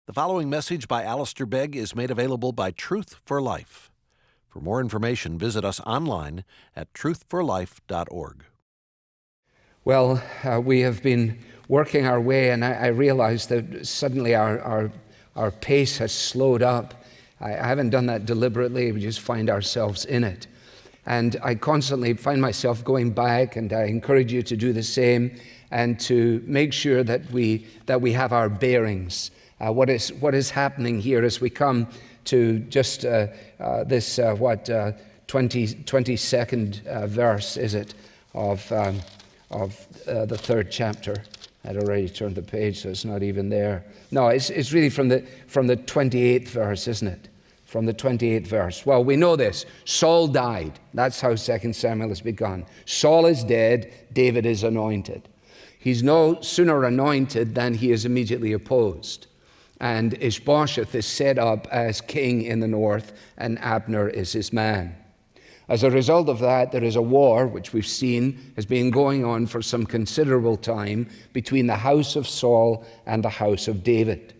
The following message by Alistair Begg is made available by Truth for Life. For more information, visit us online at truthforlife.org. Well, we have been working our way, and I realize that suddenly our pace has slowed up. I haven't done that deliberately. We just find ourselves in it. And I constantly find myself going back, and I encourage you to do the same and to make sure that we have our bearings. What is happening here as we come to just this 22nd verse, is it, of the third chapter. I'd already turned the page, so it's not even there. No, it's really from the 28th verse, isn't it? From the 28th verse. Well, we know this. Saul died. That's how 2 Samuel has begun. Saul is dead. David is anointed. He's no sooner anointed than he is immediately opposed. And Ishbosheth is set up as king in the north, and Abner is his man. As a result of that, there is a war, which we've seen has been going on for some considerable time, between the house of Saul and the house of David.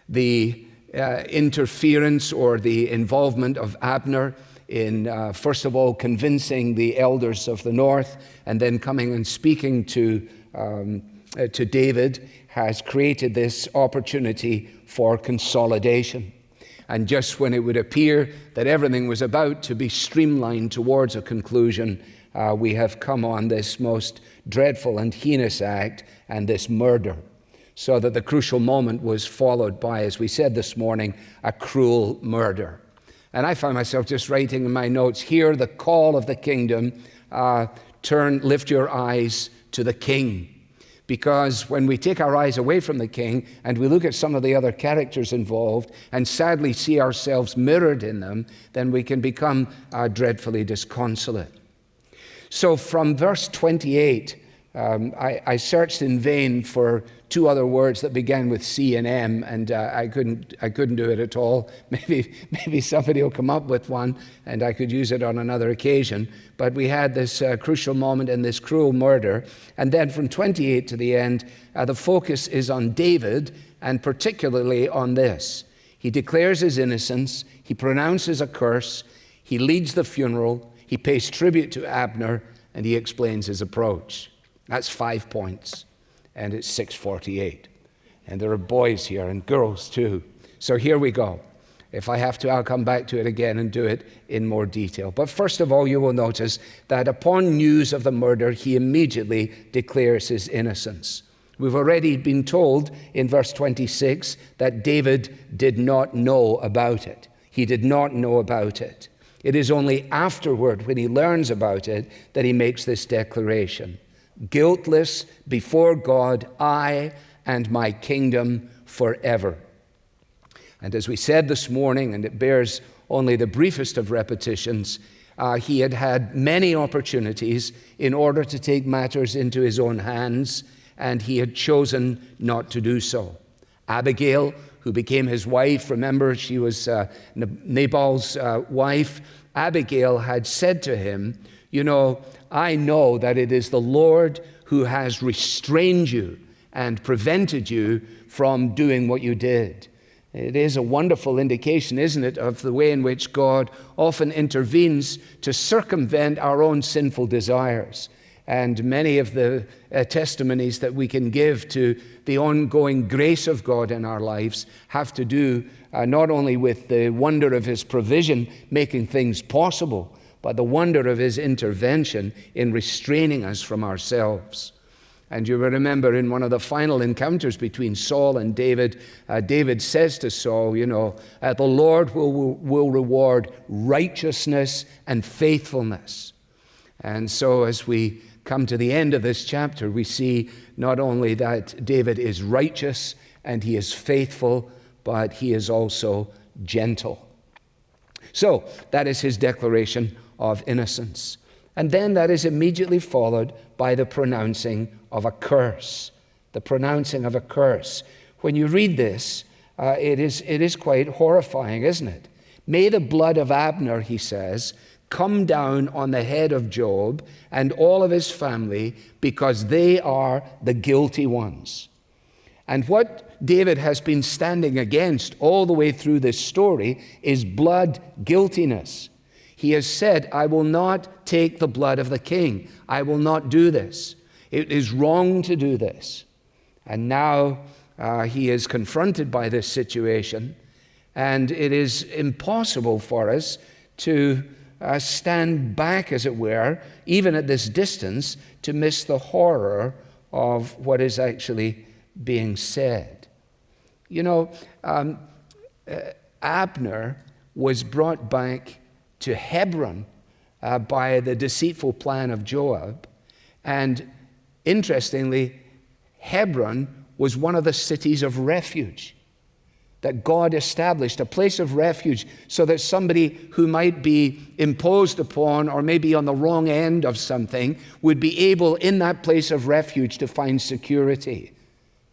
The interference or the involvement of Abner in, first of all, convincing the elders of the north, and then coming and speaking to David, has created this opportunity for consolidation. And just when it would appear that everything was about to be streamlined towards a conclusion, we have come on this most dreadful and heinous act and this murder. So that the crucial moment was followed by, as we said this morning, a cruel murder. And I find myself just writing in my notes, hear the call of the kingdom, lift your eyes to the king. Because when we take our eyes away from the king and we look at some of the other characters involved and sadly see ourselves mirrored in them, then we can become dreadfully disconsolate. So from verse 28, I searched in vain for two other words that began with C and M, and I couldn't do it at all. Maybe somebody will come up with one, and I could use it on another occasion. But we had this crucial moment and this cruel murder, and then from 28 to the end, the focus is on David, and particularly on this. He declares his innocence, he pronounces a curse, he leads the funeral, he pays tribute to Abner, and he explains his approach. That's 5 points, and it's 6:48. And there are boys here and girls too. So here we go. If I have to, I'll come back to it again and do it in more detail. But first of all, you will notice that upon news of the murder, he immediately declares his innocence. We've already been told in verse 26 that David did not know about it. He did not know about it. It is only afterward, when he learns about it, that he makes this declaration. Guiltless before God, I and my kingdom forever. And as we said this morning, and it bears only the briefest of repetitions, he had had many opportunities in order to take matters into his own hands, and he had chosen not to do so. Abigail, who became his wife, remember she was Nabal's wife, Abigail had said to him, you know, I know that it is the Lord who has restrained you and prevented you from doing what you did. It is a wonderful indication, isn't it, of the way in which God often intervenes to circumvent our own sinful desires. And many of the testimonies that we can give to the ongoing grace of God in our lives have to do not only with the wonder of His provision making things possible, but the wonder of His intervention in restraining us from ourselves. And you will remember in one of the final encounters between Saul and David, David says to Saul, you know, the Lord will reward righteousness and faithfulness. And so as we come to the end of this chapter, we see not only that David is righteous and he is faithful, but he is also gentle. So that is his declaration of innocence. And then that is immediately followed by the pronouncing of a curse. The pronouncing of a curse. When you read this, it is quite horrifying, isn't it? May the blood of Abner, he says, come down on the head of Job and all of his family, because they are the guilty ones. And what David has been standing against all the way through this story is blood guiltiness. He has said, I will not take the blood of the king. I will not do this. It is wrong to do this. And now he is confronted by this situation, and it is impossible for us to stand back, as it were, even at this distance, to miss the horror of what is actually being said. You know, Abner was brought back to Hebron by the deceitful plan of Joab, and interestingly, Hebron was one of the cities of refuge that God established, a place of refuge, so that somebody who might be imposed upon or maybe on the wrong end of something would be able in that place of refuge to find security.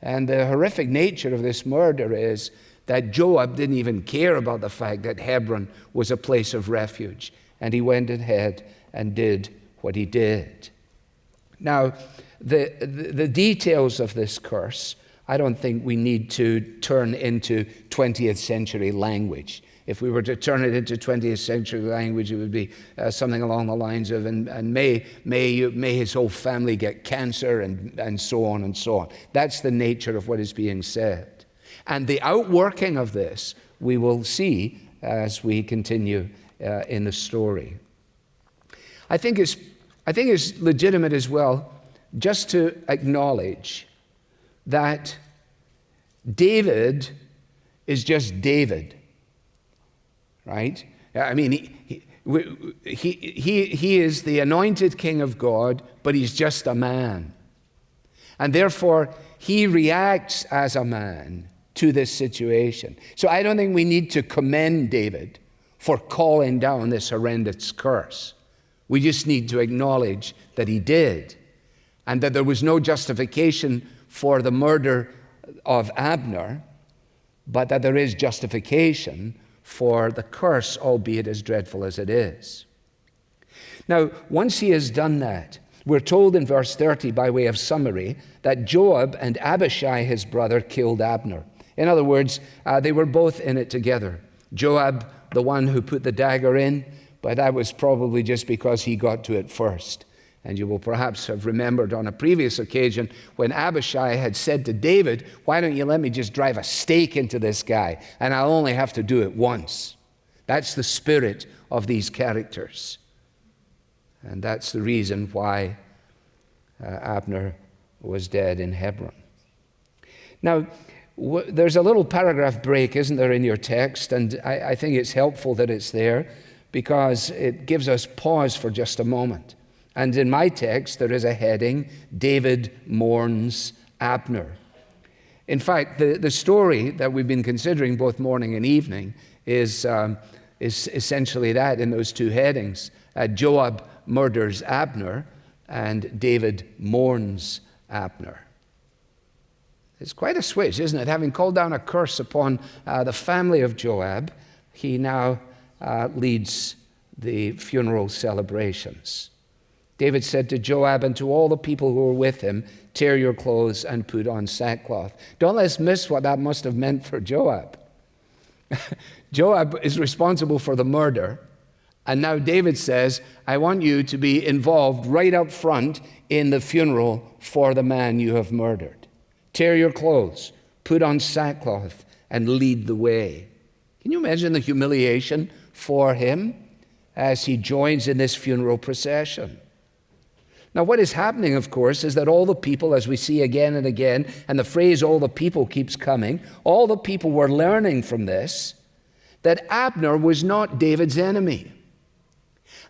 And the horrific nature of this murder is that Joab didn't even care about the fact that Hebron was a place of refuge, and he went ahead and did what he did. Now, the details of this curse, I don't think we need to turn into 20th century language. If we were to turn it into 20th century language, it would be something along the lines of, and may his whole family get cancer, and so on and so on. That's the nature of what is being said. And the outworking of this we will see as we continue in the story. I think it's legitimate as well just to acknowledge that David is just David, right? I mean, he is the anointed king of God, but he's just a man. And therefore, he reacts as a man to this situation. So I don't think we need to commend David for calling down this horrendous curse. We just need to acknowledge that he did, and that there was no justification for the murder of Abner, but that there is justification for the curse, albeit as dreadful as it is. Now, once he has done that, we're told in verse 30, by way of summary, that Joab and Abishai, his brother, killed Abner. In other words, they were both in it together. Joab, the one who put the dagger in, but that was probably just because he got to it first. And you will perhaps have remembered on a previous occasion when Abishai had said to David, why don't you let me just drive a stake into this guy, and I'll only have to do it once. That's the spirit of these characters. And that's the reason why Abner was dead in Hebron. Now, there's a little paragraph break, isn't there, in your text? And I think it's helpful that it's there because it gives us pause for just a moment. And in my text, there is a heading, David mourns Abner. In fact, the story that we've been considering both morning and evening is essentially that in those two headings. Joab murders Abner, and David mourns Abner. It's quite a switch, isn't it? Having called down a curse upon the family of Joab, he now leads the funeral celebrations. David said to Joab and to all the people who were with him, tear your clothes and put on sackcloth. Don't let's miss what that must have meant for Joab. Joab is responsible for the murder, and now David says, I want you to be involved right up front in the funeral for the man you have murdered. Tear your clothes, put on sackcloth, and lead the way. Can you imagine the humiliation for him as he joins in this funeral procession? Now, what is happening, of course, is that all the people, as we see again and again, and the phrase all the people keeps coming, all the people were learning from this that Abner was not David's enemy.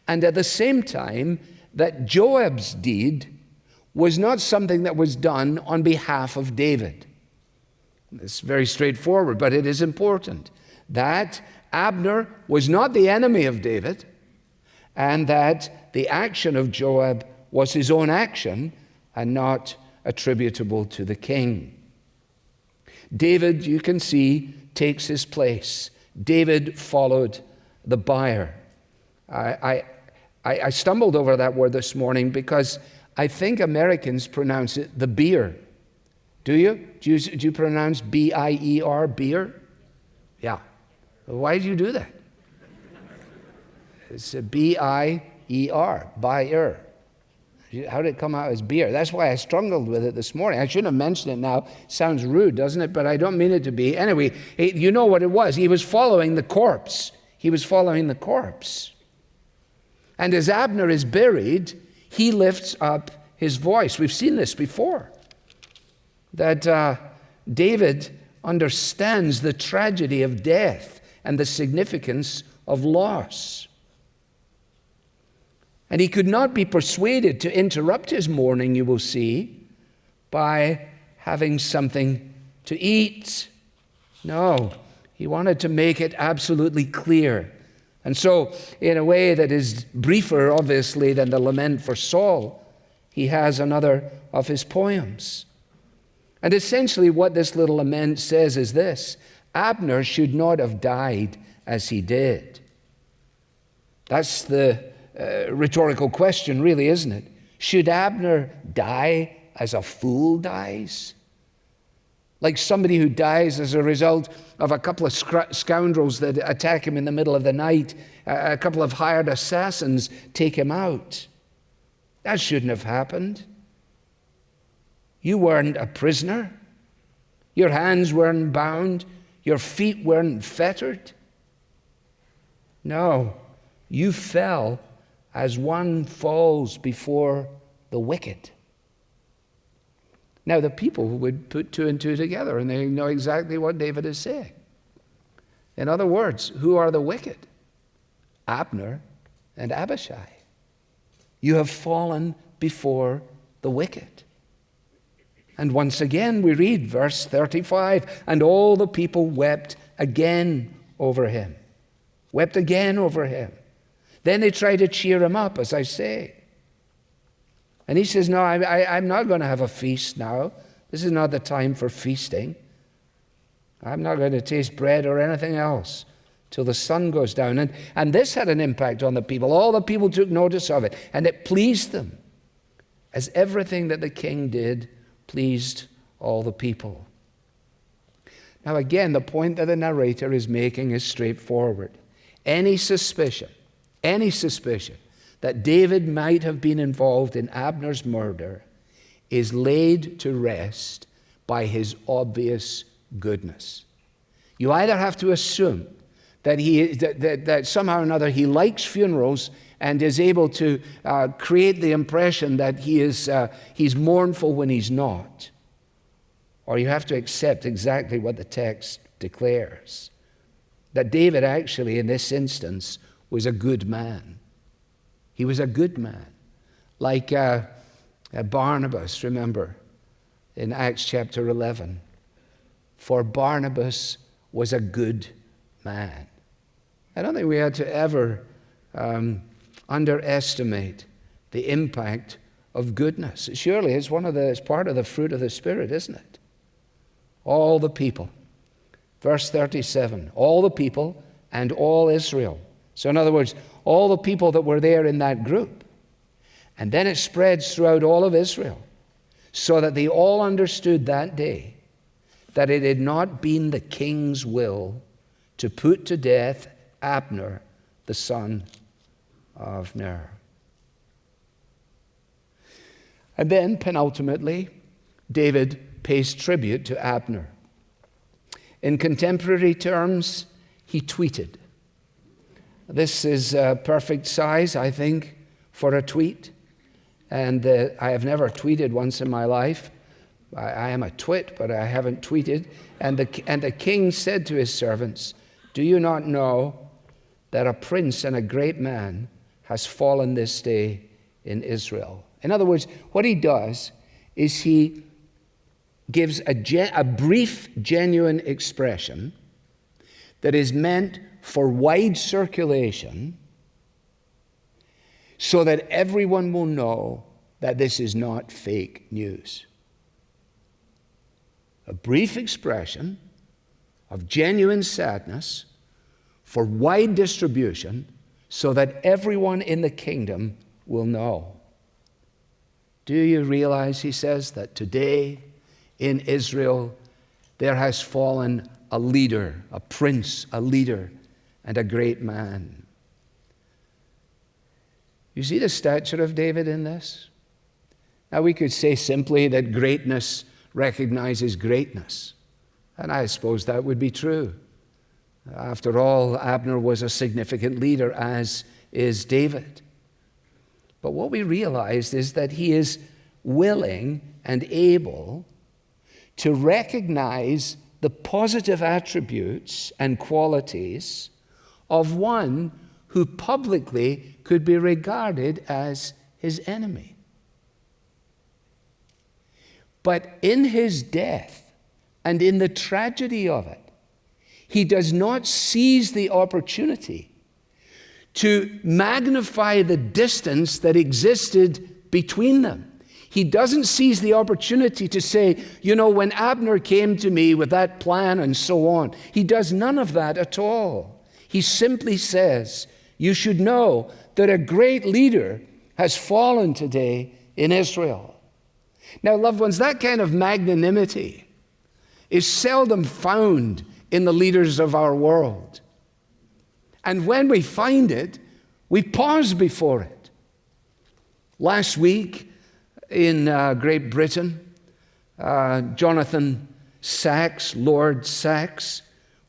And at the same time, that Joab's deed was not something that was done on behalf of David. It's very straightforward, but it is important that Abner was not the enemy of David, and that the action of Joab was his own action and not attributable to the king. David, you can see, takes his place. David followed the buyer. I stumbled over that word this morning because I think Americans pronounce it the beer. Do you? Do you pronounce B-I-E-R, beer? Yeah. Why do you do that? It's a B-I-E-R, buyer. How did it come out as beer? That's why I struggled with it this morning. I shouldn't have mentioned it now. Sounds rude, doesn't it? But I don't mean it to be. Anyway, you know what it was. He was following the corpse. He was following the corpse. And as Abner is buried, he lifts up his voice. We've seen this before. That David understands the tragedy of death and the significance of loss. And he could not be persuaded to interrupt his mourning, you will see, by having something to eat. No, he wanted to make it absolutely clear. And so, in a way that is briefer, obviously, than the lament for Saul, he has another of his poems. And essentially what this little lament says is this: Abner should not have died as he did. That's the rhetorical question, really, isn't it? Should Abner die as a fool dies? Like somebody who dies as a result of a couple of scoundrels that attack him in the middle of the night, a couple of hired assassins take him out. That shouldn't have happened. You weren't a prisoner. Your hands weren't bound. Your feet weren't fettered. No, you fell as one falls before the wicked. Now, the people would put two and two together, and they know exactly what David is saying. In other words, who are the wicked? Abner and Abishai. You have fallen before the wicked. And once again, we read verse 35, and all the people wept again over him. Wept again over him. Then they try to cheer him up, as I say. And he says, no, I'm not going to have a feast now. This is not the time for feasting. I'm not going to taste bread or anything else till the sun goes down. And this had an impact on the people. All the people took notice of it, and it pleased them, as everything that the king did pleased all the people. Now again, the point that the narrator is making is straightforward. Any suspicion that David might have been involved in Abner's murder is laid to rest by his obvious goodness. You either have to assume that somehow or another he likes funerals and is able to create the impression that he's mournful when he's not, or you have to accept exactly what the text declares, that David actually in this instance was a good man. He was a good man. Like Barnabas, remember, in Acts chapter 11. For Barnabas was a good man. I don't think we had to ever underestimate the impact of goodness. Surely it's part of the fruit of the Spirit, isn't it? All the people. Verse 37, all the people and all Israel. So in other words, all the people that were there in that group. And then it spreads throughout all of Israel, so that they all understood that day that it had not been the king's will to put to death Abner, the son of Ner. And then, penultimately, David pays tribute to Abner. In contemporary terms, he tweeted. This is a perfect size, I think, for a tweet. And I have never tweeted once in my life. I am a twit, but I haven't tweeted. And the king said to his servants, "Do you not know that a prince and a great man has fallen this day in Israel?" In other words, what he does is he gives a brief, genuine expression that is meant for wide circulation so that everyone will know that this is not fake news. A brief expression of genuine sadness for wide distribution so that everyone in the kingdom will know. Do you realize, he says, that today in Israel there has fallen a leader, a prince, a leader, and a great man. You see the stature of David in this? Now we could say simply that greatness recognizes greatness, and I suppose that would be true. After all, Abner was a significant leader, as is David. But what we realized is that he is willing and able to recognize the positive attributes and qualities of one who publicly could be regarded as his enemy. But in his death and in the tragedy of it, he does not seize the opportunity to magnify the distance that existed between them. He doesn't seize the opportunity to say, you know, when Abner came to me with that plan and so on. He does none of that at all. He simply says, you should know that a great leader has fallen today in Israel. Now, loved ones, that kind of magnanimity is seldom found in the leaders of our world. And when we find it, we pause before it. Last week in Great Britain, Jonathan Sacks, Lord Sacks,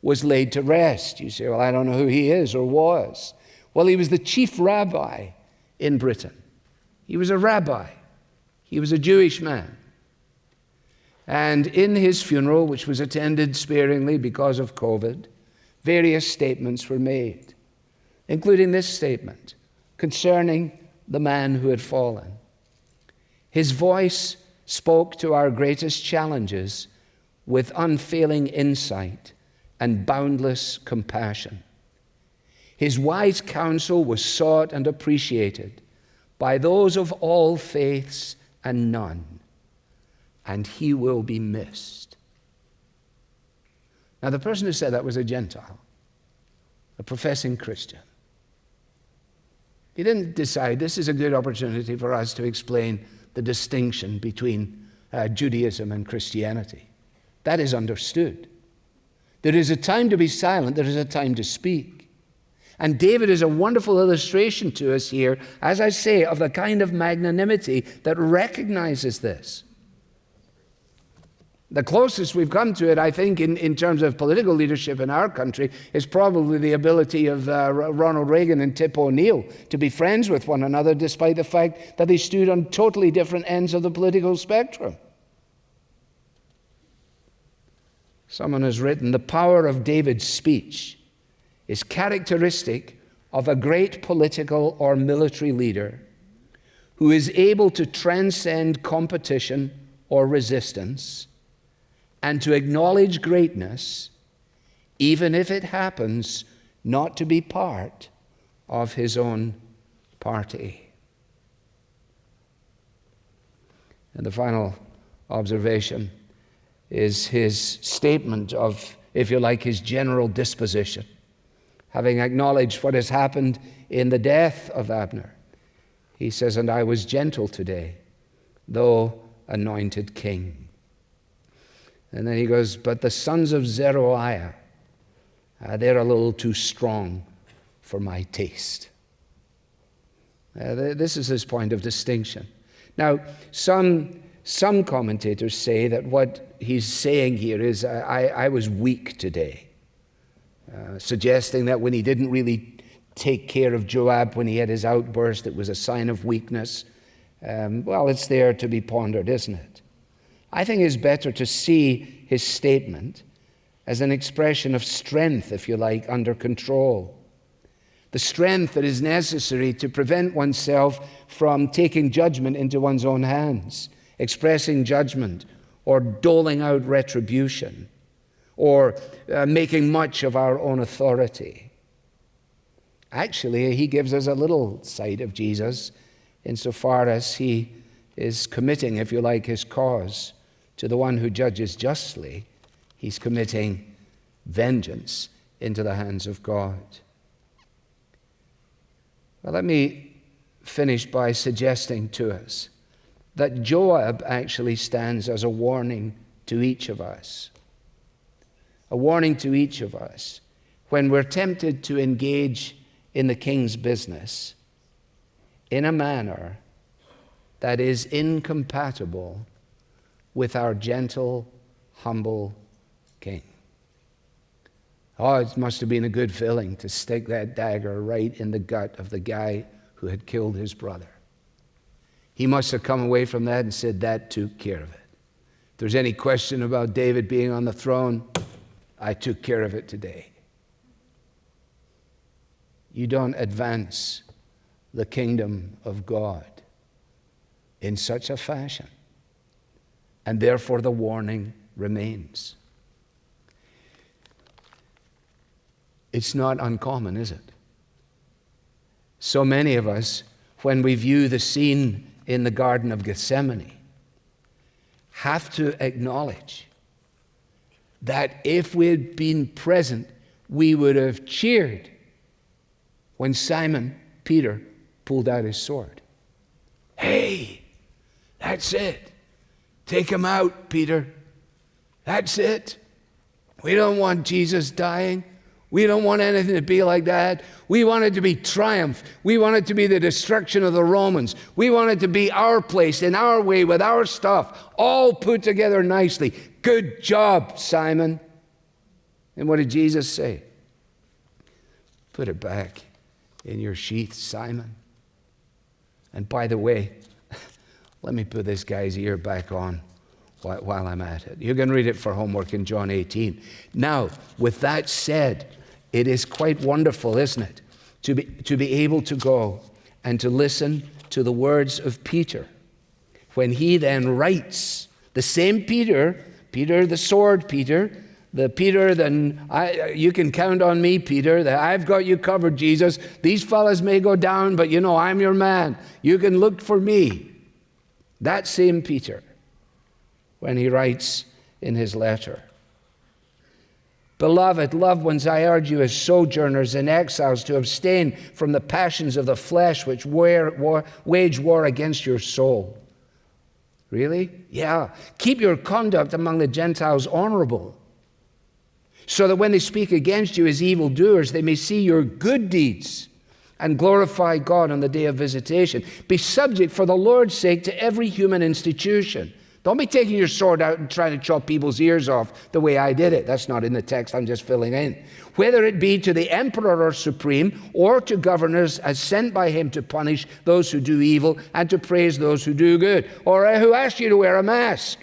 was laid to rest. You say, well, I don't know who he is or was. Well, he was the chief rabbi in Britain. He was a rabbi. He was a Jewish man. And in his funeral, which was attended sparingly because of COVID, various statements were made, including this statement concerning the man who had fallen. His voice spoke to our greatest challenges with unfailing insight and boundless compassion. His wise counsel was sought and appreciated by those of all faiths and none, and he will be missed. Now, the person who said that was a Gentile, a professing Christian. He didn't decide this is a good opportunity for us to explain the distinction between Judaism and Christianity. That is understood. There is a time to be silent, there is a time to speak. And David is a wonderful illustration to us here, as I say, of the kind of magnanimity that recognizes this. The closest we've come to it, I think, in terms of political leadership in our country is probably the ability of Ronald Reagan and Tip O'Neill to be friends with one another, despite the fact that they stood on totally different ends of the political spectrum. Someone has written, the power of David's speech is characteristic of a great political or military leader who is able to transcend competition or resistance and to acknowledge greatness, even if it happens not to be part of his own party. And the final observation is his statement of, if you like, his general disposition. Having acknowledged what has happened in the death of Abner, he says, and I was gentle today, though anointed king. And then he goes, but the sons of Zeruiah, they're a little too strong for my taste. This is his point of distinction. Now, some commentators say that what he's saying here is, I was weak today, suggesting that when he didn't really take care of Joab when he had his outburst, it was a sign of weakness. Well, it's there to be pondered, isn't it? I think it's better to see his statement as an expression of strength, if you like, under control. The strength that is necessary to prevent oneself from taking judgment into one's own hands, expressing judgment, or doling out retribution, or making much of our own authority. Actually, he gives us a little sight of Jesus insofar as he is committing, if you like, his cause to the one who judges justly. He's committing vengeance into the hands of God. Well, let me finish by suggesting to us that Joab actually stands as a warning to each of us. A warning to each of us when we're tempted to engage in the king's business in a manner that is incompatible with our gentle, humble king. Oh, it must have been a good feeling to stick that dagger right in the gut of the guy who had killed his brother. He must have come away from that and said, that took care of it. If there's any question about David being on the throne, I took care of it today. You don't advance the kingdom of God in such a fashion. And therefore the warning remains. It's not uncommon, is it? So many of us, when we view the scene in the Garden of Gethsemane, have to acknowledge that if we had been present, we would have cheered when Simon Peter pulled out his sword. Hey, that's it. Take him out, Peter. That's it. We don't want Jesus dying. We don't want anything to be like that. We want it to be triumph. We want it to be the destruction of the Romans. We want it to be our place, in our way, with our stuff, all put together nicely. Good job, Simon. And what did Jesus say? Put it back in your sheath, Simon. And by the way, let me put this guy's ear back on while I'm at it. You can read it for homework in John 18. Now, with that said, it is quite wonderful, isn't it, to be able to go and to listen to the words of Peter when he then writes, the same Peter the sword Peter, the Peter, then you can count on me, Peter, that I've got you covered, Jesus. These fellas may go down, but you know, I'm your man. You can look for me. That same Peter, when he writes in his letter, Beloved, loved ones, I urge you as sojourners and exiles to abstain from the passions of the flesh which wage war against your soul. Really? Yeah. Keep your conduct among the Gentiles honorable, so that when they speak against you as evildoers, they may see your good deeds and glorify God on the day of visitation. Be subject for the Lord's sake to every human institution. Don't be taking your sword out and trying to chop people's ears off the way I did it. That's not in the text, I'm just filling in. Whether it be to the emperor or supreme, or to governors as sent by him to punish those who do evil and to praise those who do good, or who ask you to wear a mask.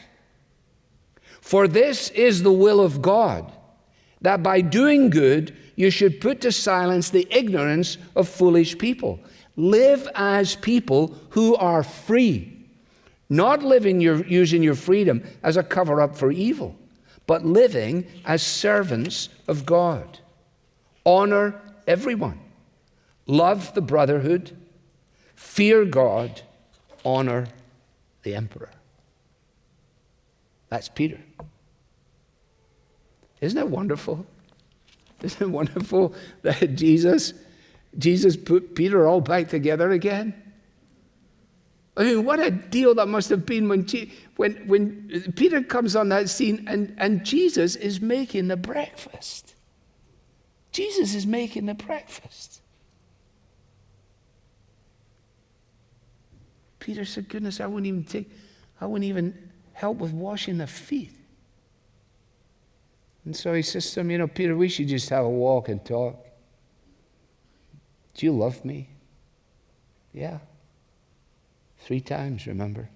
For this is the will of God, that by doing good you should put to silence the ignorance of foolish people. Live as people who are free, not using your freedom as a cover-up for evil, but living as servants of God. Honor everyone. Love the brotherhood. Fear God. Honor the emperor. That's Peter. Isn't it wonderful? Isn't it wonderful that Jesus put Peter all back together again? I mean, what a deal that must have been when Peter comes on that scene and Jesus is making the breakfast. Jesus is making the breakfast. Peter said, goodness, I wouldn't even help with washing the feet. And so he says to him, Peter, we should just have a walk and talk. Do you love me? Yeah. 3 times, remember?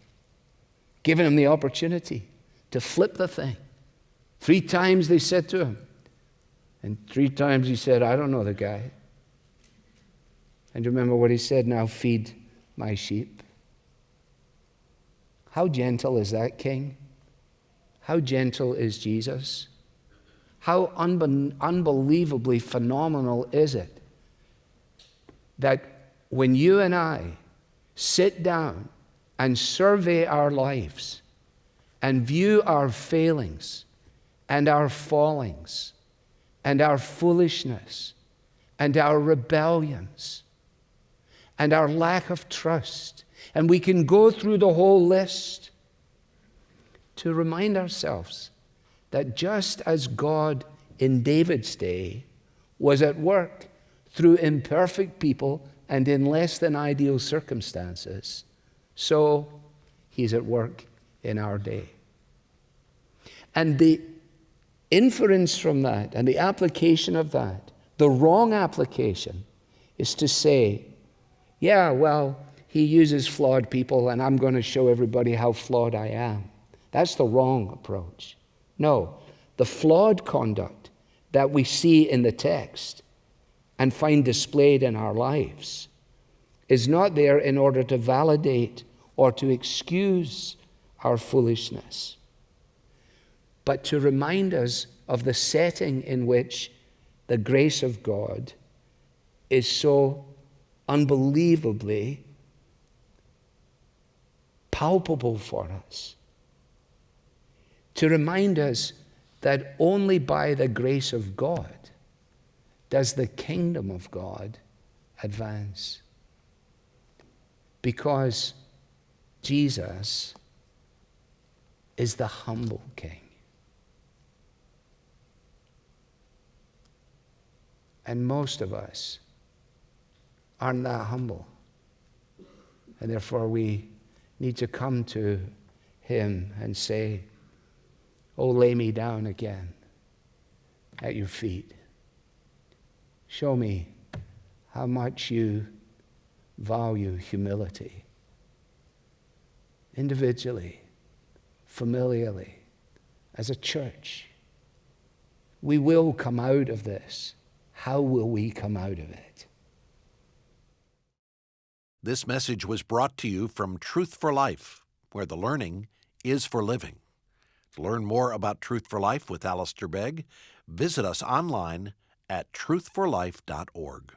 Giving him the opportunity to flip the thing. 3 times they said to him. And 3 times he said, I don't know the guy. And remember what he said, now feed my sheep. How gentle is that king? How gentle is Jesus? How unbelievably phenomenal is it that when you and I sit down and survey our lives and view our failings and our fallings and our foolishness and our rebellions and our lack of trust, and we can go through the whole list, to remind ourselves that just as God in David's day was at work through imperfect people and in less than ideal circumstances, so he's at work in our day. And the inference from that and the application of that, the wrong application, is to say, yeah, well, he uses flawed people and I'm going to show everybody how flawed I am. That's the wrong approach. No, the flawed conduct that we see in the text and find displayed in our lives is not there in order to validate or to excuse our foolishness, but to remind us of the setting in which the grace of God is so unbelievably palpable for us. To remind us that only by the grace of God does the kingdom of God advance. Because Jesus is the humble King. And most of us aren't that humble. And therefore we need to come to him and say, oh, lay me down again at your feet. Show me how much you value humility. Individually, familially, as a church. We will come out of this. How will we come out of it? This message was brought to you from Truth for Life, where the learning is for living. To learn more about Truth for Life with Alistair Begg, visit us online at truthforlife.org.